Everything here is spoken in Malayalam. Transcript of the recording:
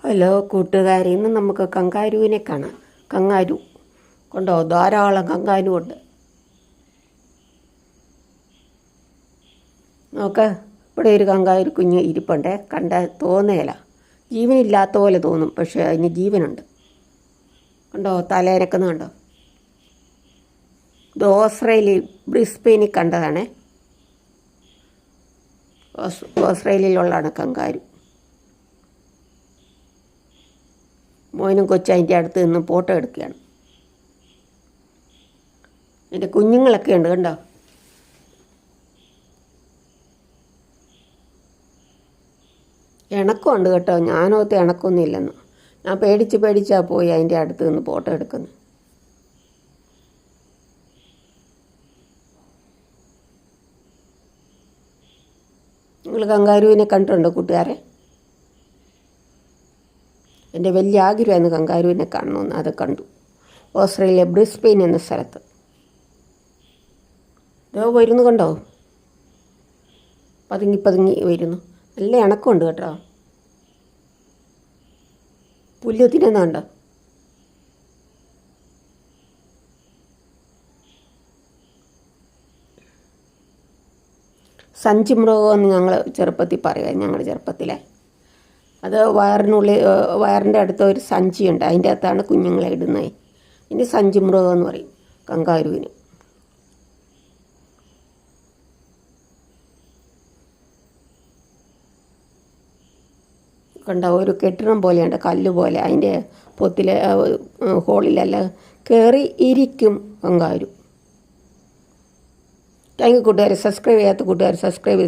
ഹലോ കൂട്ടുകാരി, ഇന്ന് നമുക്ക് കങ്കാരുവിനെ കാണാം. കങ്കാരു കൊണ്ടോ, ധാരാളം കങ്കാരു ഉണ്ട്. നോക്ക്, ഇവിടെ ഒരു കങ്കാരു കുഞ്ഞ് ഇരിപ്പുണ്ടേ. കണ്ട തോന്നുകയില്ല, ജീവനില്ലാത്ത പോലെ തോന്നും, പക്ഷേ അതിന് ജീവനുണ്ട്. കണ്ടോ, തലയിരക്കുന്ന കണ്ടോ. ഇത് ഓസ്ട്രേലിയയിൽ ബ്രിസ്ബെയിനിൽ കണ്ടതാണേ. ഓസ്ട്രേലിയയിലുള്ളതാണ് കങ്കാരു. മോനും കൊച്ചും അതിൻ്റെ അടുത്ത് നിന്ന് ഫോട്ടോ എടുക്കുകയാണ്. അതിൻ്റെ കുഞ്ഞുങ്ങളൊക്കെ ഉണ്ട്, കണ്ടോ. ഇണക്കമുണ്ട് കേട്ടോ. ഞാനോർത്ത് ഇണക്കൊന്നും ഇല്ലെന്ന്. ഞാൻ പേടിച്ചാൽ പോയി അതിൻ്റെ അടുത്ത് നിന്ന് ഫോട്ടോ എടുക്കുന്നു. നിങ്ങൾ കങ്കാരുവിനെ കണ്ടിട്ടുണ്ടോ കൂട്ടുകാരെ? എൻ്റെ വലിയ ആഗ്രഹമായിരുന്നു കങ്കാരുവിനെ കാണണമെന്ന്. അത് കണ്ടു. ഓസ്ട്രേലിയ ബ്രിസ്ബെയിൻ എന്ന സ്ഥലത്ത്. ഇതോ വരുന്നു, കണ്ടോ, പതുങ്ങി വരുന്നു. നല്ല ഇണക്കമുണ്ട് കേട്ടോ. പുല്ല് തിന്നുന്നുണ്ടോ. സഞ്ചി മൃഗമെന്ന് ഞങ്ങൾ ചെറുപ്പത്തിൽ പറയാം. ഞങ്ങളുടെ ചെറുപ്പത്തിലെ അത് വയറിൻ്റെ അടുത്ത് ഒരു സഞ്ചിയുണ്ട്, അതിൻ്റെ അകത്താണ് കുഞ്ഞുങ്ങളെ ഇടുന്നത്. ഇനി സഞ്ചി മൃഗം എന്ന് പറയും കങ്കാരുവിന്. കണ്ട ഒരു കെട്ടിടം പോലെയുണ്ട്, കല്ല് പോലെ. അതിൻ്റെ പൊത്തിലെ ഹോളിലെല്ലാം കയറി ഇരിക്കും കങ്കാരു. താങ്ക് യു കൂട്ടുകാർ. സബ്സ്ക്രൈബ് ചെയ്യാത്ത കൂട്ടുകാർ സബ്സ്ക്രൈബ് ചെയ്ത്